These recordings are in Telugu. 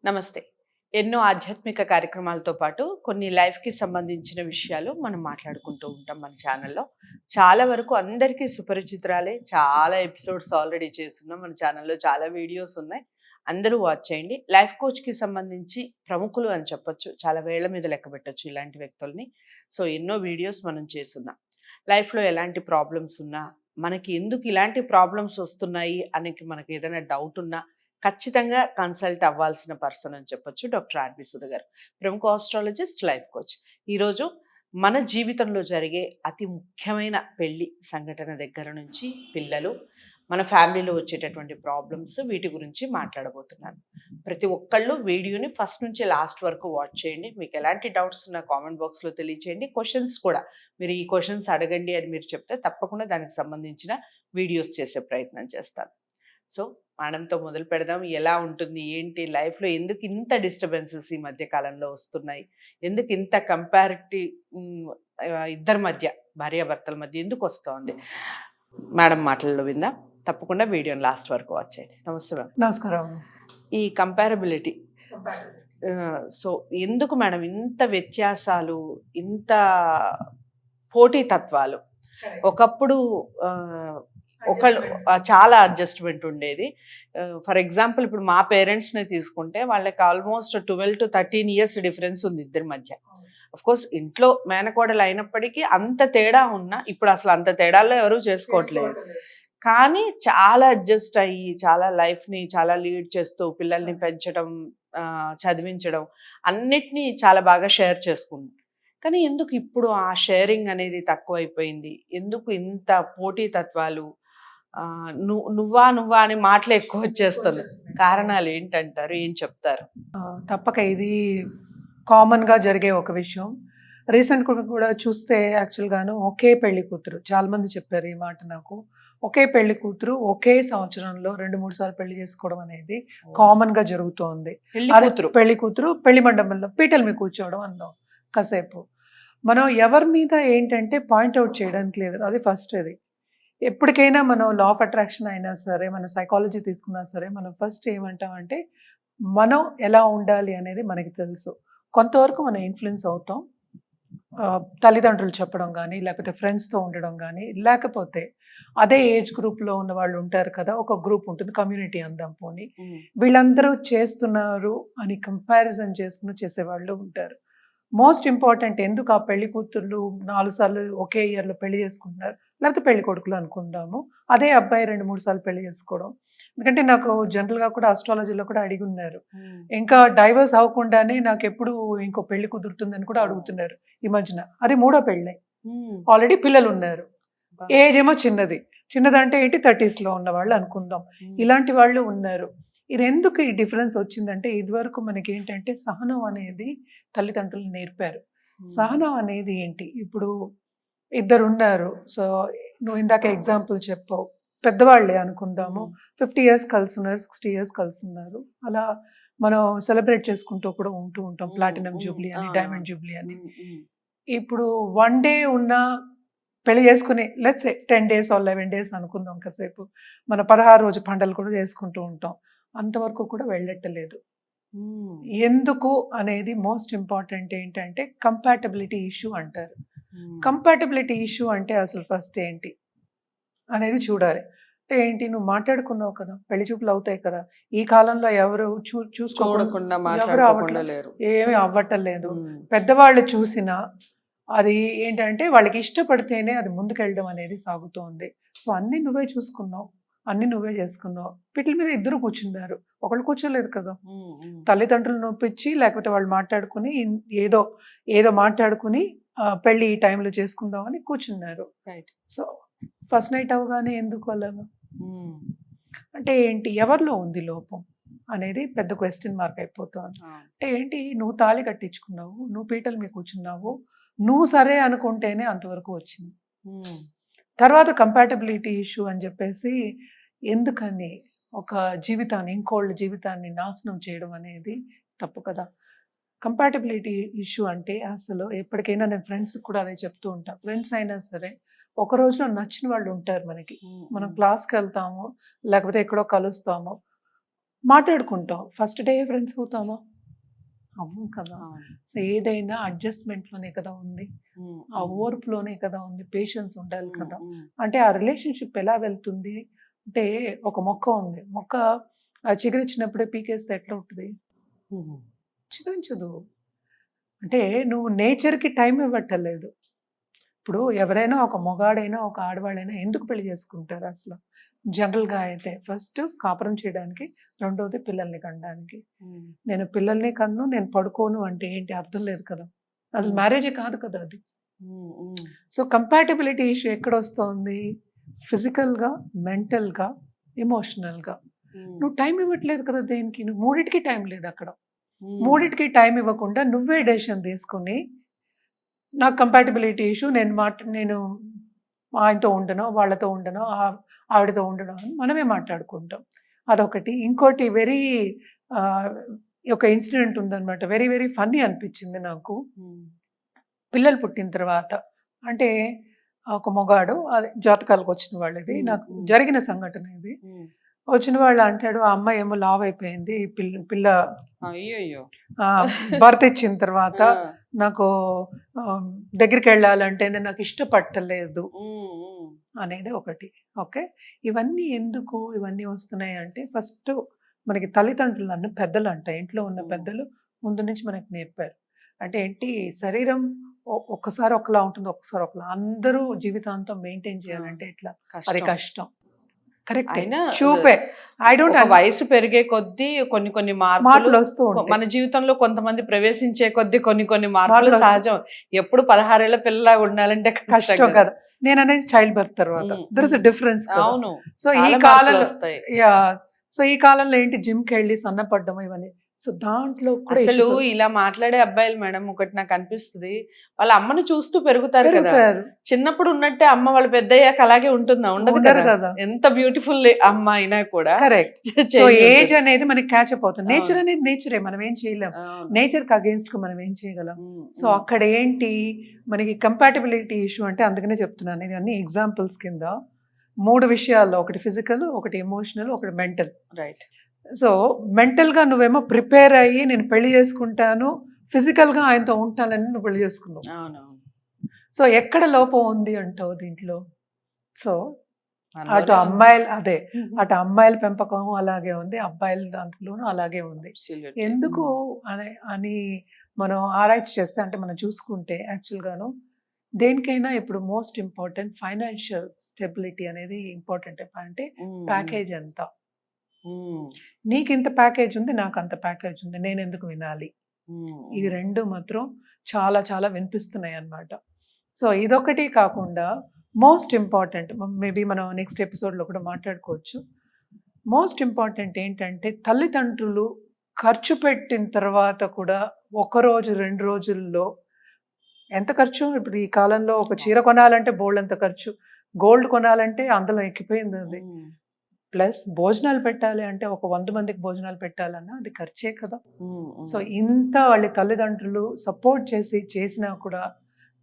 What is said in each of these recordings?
నమస్తే. ఎన్నో ఆధ్యాత్మిక కార్యక్రమాలతో పాటు కొన్ని లైఫ్‌కి సంబంధించిన విషయాలు మనం మాట్లాడుకుంటూ ఉంటాం మన ఛానల్‌లో. చాలా వరకు అందరికీ సుపరిచితురాలే. చాలా ఎపిసోడ్స్ ఆల్రెడీ చేసున్నాం. మన ఛానల్‌లో చాలా వీడియోస్ ఉన్నాయి. అందరూ వాచ్ చేయండి. లైఫ్ కోచ్‌కి సంబంధించి ప్రముఖులు అని చెప్పొచ్చు. చాలా వేళ్ల మీద లెక్కపెట్టొచ్చు ఇలాంటి వ్యక్తుల్ని. సో, ఎన్నో వీడియోస్ మనం చేసున్నాం. లైఫ్‌లో ఎలాంటి ప్రాబ్లమ్స్ ఉన్నా, మనకి ఎందుకు ఇలాంటి ప్రాబ్లమ్స్ వస్తున్నాయి అని మనకి ఏదైనా డౌట్ ఉన్నా ఖచ్చితంగా కన్సల్ట్ అవ్వాల్సిన పర్సన్ అని చెప్పొచ్చు డాక్టర్ ఆర్‌బి సుధ గారు. ప్రముఖ ఆస్ట్రాలజిస్ట్, లైఫ్ కోచ్. ఈరోజు మన జీవితంలో జరిగే అతి ముఖ్యమైన పెళ్లి సంఘటన దగ్గర నుంచి పిల్లలు, మన ఫ్యామిలీలో వచ్చేటటువంటి ప్రాబ్లమ్స్ వీటి గురించి మాట్లాడబోతున్నాను. ప్రతి ఒక్కళ్ళు వీడియోని ఫస్ట్ నుంచి లాస్ట్ వరకు వాచ్ చేయండి. మీకు ఎలాంటి డౌట్స్ ఉన్నా కామెంట్ బాక్స్‌లో తెలియచేయండి. క్వెషన్స్ కూడా మీరు ఈ క్వెషన్స్ అడగండి అని మీరు చెప్తే తప్పకుండా దానికి సంబంధించిన వీడియోస్ చేసే ప్రయత్నం చేస్తాను. సో, మేడంతో మొదలు పెడదాం. ఎలా ఉంటుంది? ఏంటి? లైఫ్‌లో ఎందుకు ఇంత డిస్టర్బెన్సెస్ ఈ మధ్య కాలంలో వస్తున్నాయి? ఎందుకు ఇంత ఇద్దరి మధ్య భార్యాభర్తల మధ్య ఎందుకు వస్తోంది? మేడం మాటల్లో విందాం. తప్పకుండా వీడియోని లాస్ట్ వరకు వాచ్ చేయండి. నమస్తే మేడం. నమస్కారం. ఈ కంపారబిలిటీ సో, ఎందుకు మేడం ఇంత వ్యత్యాసాలు, ఇంత పోటీతత్వాలు? ఒకప్పుడు ఒకళ్ళు చాలా అడ్జస్ట్‌మెంట్ ఉండేది. ఫర్ ఎగ్జాంపుల్ ఇప్పుడు మా పేరెంట్స్‌ని తీసుకుంటే వాళ్ళకి ఆల్మోస్ట్ 12-13 ఇయర్స్ డిఫరెన్స్ ఉంది ఇద్దరి మధ్య. ఆఫ్‌కోర్స్ ఇంట్లో మేనకోడలు అయినప్పటికీ అంత తేడా ఉన్నా ఇప్పుడు అసలు అంత తేడాల్లో ఎవరు చేసుకోవట్లేదు. కానీ చాలా అడ్జస్ట్ అయ్యి, చాలా లైఫ్‌ని చాలా లీడ్ చేస్తూ పిల్లల్ని పెంచడం, చదివించడం అన్నిటిని చాలా బాగా షేర్ చేసుకుంటున్నారు. కానీ ఎందుకు ఇప్పుడు ఆ షేరింగ్ అనేది తక్కువైపోయింది? ఎందుకు ఇంత పోటీతత్వాలు? నువ్వా నువ్వా అని మాటలు ఎక్కువ వచ్చేస్తున్నాయి. కారణాలు ఏంటంటారు? ఏం చెప్తారు? తప్పక ఇది కామన్‌గా జరిగే ఒక విషయం. రీసెంట్‌గా కూడా చూస్తే యాక్చువల్‌గాను ఒకే పెళ్లి కూతురు చాలామంది చెప్పారు ఈ మాట నాకు. ఒకే పెళ్లి కూతురు ఒకే సంవత్సరంలో 2, 3 సార్లు పెళ్లి చేసుకోవడం అనేది కామన్‌గా జరుగుతోంది. పెళ్లి కూతురు పెళ్లి మండపంలో పీటల మీద కూర్చోవడం అందాం కాసేపు. మనం ఎవరి మీద ఏంటంటే పాయింట్ ఔట్ చేయడానికి లేదు. అది ఫస్ట్. అది ఎప్పటికైనా మనం లా ఆఫ్ అట్రాక్షన్ అయినా సరే, మన సైకాలజీ తీసుకున్నా సరే, మనం ఫస్ట్ ఏమంటామంటే మనం ఎలా ఉండాలి అనేది మనకి తెలుసు. కొంతవరకు మనం ఇన్ఫ్లుయెన్స్ అవుతాం. తల్లిదండ్రులు చెప్పడం కానీ, లేకపోతే ఫ్రెండ్స్‌తో ఉండడం కానీ, లేకపోతే అదే ఏజ్ గ్రూప్‌లో ఉన్న వాళ్ళు ఉంటారు కదా! ఒక గ్రూప్ ఉంటుంది. కమ్యూనిటీ అందాం పోనీ. వీళ్ళందరూ చేస్తున్నారు అని కంపారిజన్ చేసుకుని చేసేవాళ్ళు ఉంటారు. మోస్ట్ ఇంపార్టెంట్ ఎందుకు ఆ పెళ్లి కూతుర్లు 4 సార్లు ఒకే ఇయర్‌లో పెళ్లి చేసుకుంటున్నారు. లేకపోతే పెళ్లి కొడుకులు అనుకుందాము. అదే అబ్బాయి 2, 3 సార్లు పెళ్లి చేసుకోవడం. ఎందుకంటే నాకు జనరల్‌గా కూడా ఆస్ట్రాలజీలో కూడా అడిగున్నారు. ఇంకా డైవర్స్ అవ్వకుండానే నాకెప్పుడు ఇంకో పెళ్లి కుదురుతుందని కూడా అడుగుతున్నారు ఈ మధ్యన. అది మూడో పెళ్ళే. ఆల్రెడీ పిల్లలున్నారు. ఏజ్ ఏమో చిన్నది. చిన్నదంటే ఏంటి 30స్‌లో ఉన్నవాళ్ళు అనుకుందాం. ఇలాంటి వాళ్ళు ఉన్నారు. ఇది ఎందుకు ఈ డిఫరెన్స్ వచ్చిందంటే ఇదివరకు మనకేంటంటే సహనం అనేది తల్లిదండ్రులు నేర్పారు. సహనం అనేది ఏంటి? ఇప్పుడు ఇద్దరున్నారు. సో, నువ్వు ఇందాక ఎగ్జాంపుల్ చెప్పావు. పెద్దవాళ్ళే అనుకుందాము. 50 ఇయర్స్ కలిసున్నారు, 60 ఇయర్స్ కలిసున్నారు. అలా మనం సెలబ్రేట్ చేసుకుంటూ కూడా ఉంటూ ఉంటాం. ప్లాటినం జూబ్లీ అని, డైమండ్ జూబ్లీ అని. ఇప్పుడు 1 డే ఉన్న పెళ్లి చేసుకుని let's say 10 days or 11 days అనుకుందాం కాసేపు. మన 16 రోజు పండగలు కూడా చేసుకుంటూ ఉంటాం. అంతవరకు కూడా వెళ్ళట్లేదు. ఎందుకు అనేది మోస్ట్ ఇంపార్టెంట్ ఏంటంటే కంపాటబిలిటీ ఇష్యూ అంటారు. కంపాటబిలిటీ ఇష్యూ అంటే అసలు ఫస్ట్ ఏంటి అనేది చూడాలి. అంటే ఏంటి, నువ్వు మాట్లాడుకున్నావు కదా, పెళ్లి చూపులు అవుతాయి కదా, ఈ కాలంలో ఎవరు చూసుకోకుండా ఏమీ అవ్వట్లేదు. పెద్దవాళ్ళు చూసినా అది ఏంటంటే వాళ్ళకి ఇష్టపడితేనే అది ముందుకెళ్ళడం అనేది సాగుతోంది. సో అన్ని నువ్వే చూసుకున్నావు, అన్ని నువ్వే చేసుకున్నావు. వీటి మీద ఇద్దరు కూర్చున్నారు, ఒకళ్ళు కూర్చోలేదు కదా. తల్లిదండ్రులు నొప్పించి లేకపోతే వాళ్ళు మాట్లాడుకుని ఏదో ఏదో మాట్లాడుకుని పెళ్లి ఈ టైంలో చేసుకుందామని కూర్చున్నారు. రైట్. సో ఫస్ట్ నైట్ అవగానే ఎందుకు అలాగా? అంటే ఏంటి, ఎవరిలో ఉంది లోపం అనేది పెద్ద క్వశ్చన్ మార్క్ అయిపోతుంది. అంటే ఏంటి, నువ్వు తాళి కట్టించుకున్నావు, నువ్వు పీటల మీద కూర్చున్నావు, నువ్వు సరే అనుకుంటేనే అంతవరకు వచ్చింది. తర్వాత కంపాటబిలిటీ ఇష్యూ అని చెప్పేసి ఎందుకని ఒక జీవితాన్ని, ఇంకోళ్ళ జీవితాన్ని నాశనం చేయడం అనేది తప్పు కదా. కంపాటబిలిటీ ఇష్యూ అంటే అసలు ఎప్పటికైనా నేను ఫ్రెండ్స్కి కూడా అదే చెప్తూ ఉంటాను. ఫ్రెండ్స్ అయినా సరే ఒక రోజులో నచ్చిన వాళ్ళు ఉంటారు మనకి. మనం క్లాస్కి వెళ్తాము, లేకపోతే ఎక్కడో కలుస్తాము. మాట్లాడుకుంటాం. ఫస్ట్ డే ఫ్రెండ్స్ అవుతామా? అవ్వం కదా! అవును. సో, ఏదైనా అడ్జస్ట్‌మెంట్‌లోనే కదా ఉంది. ఉమ్, ఆ ఉమ్, ఓర్పులోనే కదా ఉంది. పేషెన్స్ ఉండాలి ఉమ్, కదా! ఉమ్, అంటే ఆ రిలేషన్‌షిప్ ఎలా వెళ్తుంది అంటే, ఒక మొక్క ఉంది. మొక్క చిగురిచ్చినప్పుడే పీకేస్తే ఎట్లా ఉంటది? ఉమ్, చిగురించదు. అంటే నువ్వు నేచర్‌కి టైమ్ ఇవ్వట్టలేదు. ఇప్పుడు ఎవరైనా ఒక మొగాడైనా, ఒక ఆడవాళ్ళైనా ఎందుకు పెళ్లి చేసుకుంటారు అసలు? జనరల్‌గా అయితే ఫస్ట్ కాపురం చేయడానికి, రెండోది పిల్లల్ని కనడానికి. ఉమ్, నేను పిల్లల్ని కన్ను, నేను పడుకోను అంటే ఏంటి అర్థం లేదు కదా! అసలు ఉమ్, మ్యారేజే కాదు కదా అది. ఉమ్, ఉమ్, సో, కంపాటిబిలిటీ ఇష్యూ ఎక్కడొస్తోంది? ఫిజికల్‌గా, మెంటల్‌గా, ఎమోషనల్‌గా. ఉమ్, నువ్వు టైమ్ ఇవ్వట్లేదు కదా దేనికి. నువ్వు మూడిటికి టైం లేదక్కడ. ఉమ్, మూడిటికి టైం ఇవ్వకుండా నువ్వే డెసిషన్ తీసుకొని, నాకు కంపాటిబిలిటీ ఇష్యూ నేను ఆయనతో ఉండను, వాళ్ళతో ఉండను, ఆవిడతో ఉండను అని మనమే మాట్లాడుకుంటాం. అదొకటి. ఇంకోటి ఆహ్, ఒక ఇన్సిడెంట్ ఉందనమాట. వెరీ, వెరీ ఫన్నీ అనిపించింది నాకు. ఉమ్, పిల్లలు పుట్టిన తర్వాత. అంటే ఒక మొగాడు అదే జాతకాలకొచ్చిన వాళ్ళిది. ఉమ్, నాకు ఉమ్, జరిగిన సంఘటన ఇది. ఉమ్. వచ్చిన వాళ్ళు అంటాడు, "ఆ అమ్మాయి ఏమో లావయిపోయింది. పిల్ల పిల్ల అయ్యయ్యో! బర్త్ ఇచ్చిన తర్వాత ఆ, నాకు ఆహ్, దగ్గరికెళ్ళాలంటేనే నాకిష్టపడతలేదు" ఉమ్, ఉమ్, అనేది ఒకటి. ఓకే. ఇవన్నీ ఎందుకు ఇవన్నీ వస్తున్నాయి అంటే, ఫస్ట్ మనకి తల్లిదండ్రులు పెద్దలంట. ఇంట్లో ఉన్న ఉమ్, పెద్దలు ముందు నుంచి మనకు నేర్పారు. అంటే ఏంటి, శరీరం ఒక్కసారి ఒకలా ఉంటుంది, ఒక్కసారి ఒకలా. అందరూ జీవితాంతం మెయింటైన్ ఆ, చేయాలంటే ఎట్లా? అది కష్టం. కష్టం. కరెక్టే. అయినా చూపే. ఐ డోంట్ ఒక వయసు పెరిగే కొద్దీ కొన్ని కొన్ని మార్పులు మార్పులొస్తూ ఉంటాయి. మన జీవితంలో కొంతమంది ప్రవేశించే కొద్దీ కొన్ని కొన్ని మార్పులు మార్పులొస్తూ సహజం. ఎప్పుడు 16 ఏళ్ల పిల్లలాగా ఉండాలంటే కష్టం కష్టం కదా! కదా! నేననేది చైల్డ్ బర్త్ తర్వాత. హ్మ్. దేర్ ఇస్ ఎ హ్మ్. డిఫరెన్స్ కదా! అవును. సో, ఈ చాలా కాలంలో మార్పులొస్తాయి. యాహ్! సో, ఈ కాలంలో ఏంటి, జిమ్‌కెళ్ళి సన్నపడ్డం ఇవన్నీ. సో, దాంట్లో కూడా అసలు ఇష్యూస్ ఇలా మాట్లాడే అబ్బాయిలు మేడం ఒకటి నాకనిపిస్తది. వాళ్ళ అమ్మని చూస్తూ పెరుగుతారు కదా! పెరుగుతారు. చిన్నప్పుడు ఉన్నట్టే అమ్మ వాళ్ళు పెద్దయ్యాక అలాగే ఉంటుందా? ఉండదు ఉండరు కదా! కదా! ఎంత బ్యూటిఫుల్ అమ్మ అయినా కూడా కరెక్ట్. సో, చేంజ్ ఏజ్ ఉంటుంది. అనేది మనకి క్యాచ్ అప్ అవుతుంది. నేచర్ అవును. అనేది నేచరే. మనం ఏం చేయలేం. అవును. నేచర్‌కి అగెయిన్స్ట్‌గా మనం ఏం చేయగలం? హ్మ్. సో, హ్మ్. అక్కడ ఏంటి, మనకి కంపాటిబిలిటీ ఇష్యూ అంటే అందుకనే చెప్తున్నాను. ఇవన్నీ ఎగ్జాంపుల్స్ కింద 3 విషయాల్లో, ఒకటి ఫిజికల్, ఒకటి ఎమోషనల్, ఒకటి మెంటల్. రైట్. సో, మెంటల్‌గా నువ్వేమో ప్రిపేర్ అయ్యి నేను పెళ్లి చేసుకుంటాను, ఫిజికల్‌గా ఆయనతో ఉంటానని నువ్వు పెళ్లి చేసుకున్నావు. అవునవును. సో, ఎక్కడ లోపం ఉంది అంటావు దీంట్లో? సో, అటు మనలోనే ఉంది. అమ్మాయిలు అదే. అటు అమ్మాయిల పెంపకం అలాగే ఉంది. అబ్బాయిల దాంట్లోనూ అలాగే ఉంది. అబ్సల్యూట్‌లీ. ఎందుకు హ్మ్. అని మనం ఆరాய்ச்சி చేస్తే, అంటే మనం చూసుకుంటే యాక్చువల్‌గాను దేనికైనా ఇప్పుడు మోస్ట్ ఇంపార్టెంట్ ఫైనాన్షియల్ స్టెబిలిటీ అనేది ఇంపార్టెంట్. అంటే హ్మ్. హ్మ్. ప్యాకేజ్ ఎంత? హ్మ్. నీకింత ప్యాకేజ్ ఉంది, నాకంత ప్యాకేజ్ ఉంది. నేనెందుకు వినాలి? హ్మ్. ఈ హ్మ్. 2 మాత్రం చాలా చాలా వినిపిస్తున్నాయన్నమాట. సో, ఇదొకటి కాకుండా మోస్ట్ ఇంపార్టెంట్ మేబీ మనం నెక్స్ట్ ఎపిసోడ్‌లో కూడా మాట్లాడుకోవచ్చు. మోస్ట్ ఇంపార్టెంట్ ఏంటంటే, తల్లిదండ్రులు ఖర్చు పెట్టిన తర్వాత కూడా ఒకరోజు, 2 రోజుల్లో ఎంత ఖర్చు? ఇప్పుడు ఈ కాలంలో ఒక చీర కొనాలంటే బోలెడంత ఖర్చు. గోల్డ్ కొనాలంటే అందులో ఎక్కిపోయిందది. హ్మ్. ప్లస్ భోజనాలు పెట్టాలి అంటే ఒక 100 మందికి భోజనాలు పెట్టాలన్నా అది ఖర్చే కదా! హ్మ్. సో, హ్మ్. ఇంత వాళ్ళ తల్లిదండ్రులు సపోర్ట్ చేసినా కూడా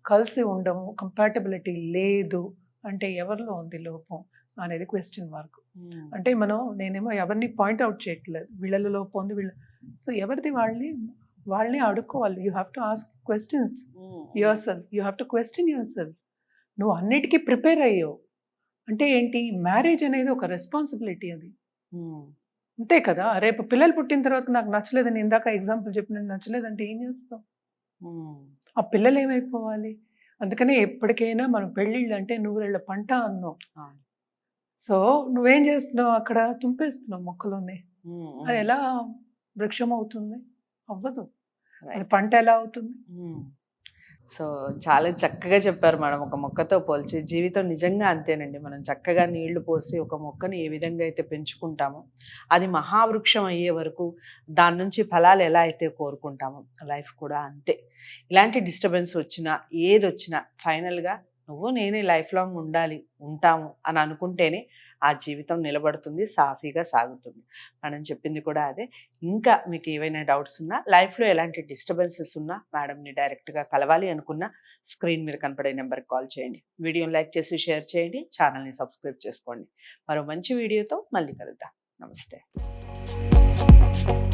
కలిసి ఉండము, కంపాటిబిలిటీ లేదు అంటే ఎవరిలో ఉంది లోపం అనేది క్వెషన్ మార్క్. హ్మ్. అంటే నేనేమో ఎవరిని పాయింట్ ఔట్ చేయట్లేదు. వీళ్ళలో లోపం ఉంది. సో, ఎవరిది వాళ్ళని అడుక్కోవాలి. You have to ask questions hmm. Hmm. Yourself. You have to question yourself. నువ్వు అన్నిటికి ప్రిపేర్ అయ్యావు. అంటే ఏంటి, మ్యారేజ్ అనేది ఒక రెస్పాన్సిబిలిటీ అది. హ్మ్. అంతే కదా! రేపు పిల్లలు పుట్టిన తర్వాత నాకు నచ్చలేదని, ఇందాక ఎగ్జాంపుల్ చెప్పినట్టు నచ్చలేదంటే ఏం చేస్తావు? హ్మ్. ఆ పిల్లలేమైపోవాలి? అందుకనే ఎప్పటికైనా మనం పెళ్ళిళ్ళంటే నూరేళ్ల పంట అన్నాం. అవును. సో, నువ్వేం చేస్తున్నావు అక్కడ? తుంపేస్తున్నావు మొక్కలోనే. హ్మ్. అది హ్మ్. ఎలా వృక్షం అవుతుంది? అవ్వదు. అది రైట్. పంట ఎలా అవుతుంది? హ్మ్. సో, చాలా చక్కగా చెప్పారు మేడం. ఒక మొక్కతో పోల్చి. జీవితం నిజంగా అంతేనండి. మనం చక్కగా నీళ్లు పోసి ఒక మొక్కని ఏ విధంగా అయితే పెంచుకుంటామో, అది మహావృక్షం అయ్యే వరకు దాని నుంచి ఫలాలు ఎలా అయితే కోరుకుంటామో, లైఫ్ కూడా అంతే. ఇలాంటి డిస్టర్బెన్స్ వచ్చినా, ఏదొచ్చినా ఫైనల్‌గా నువ్వు నేను లైఫ్ లాంగ్ ఉండాలి, ఉంటాము అని అనుకుంటేనే ఆ జీవితం నిలబడుతుంది, సాఫీగా సాగుతుంది. మనం చెప్పింది కూడా అదే. ఇంకా మీకు ఏవైనా డౌట్స్ ఉన్నా, లైఫ్‌లో ఎలాంటి డిస్టర్బెన్సెస్ ఉన్నా మేడంని డైరెక్ట్‌గా కలవాలి అనుకున్నా స్క్రీన్ మీద కనపడే నెంబర్‌కి కాల్ చేయండి. వీడియోని లైక్ చేసి షేర్ చేయండి. ఛానల్‌ని సబ్స్క్రైబ్ చేసుకోండి. మరో మంచి వీడియోతో మళ్ళీ కలుద్దాం. నమస్తే. నమస్తే.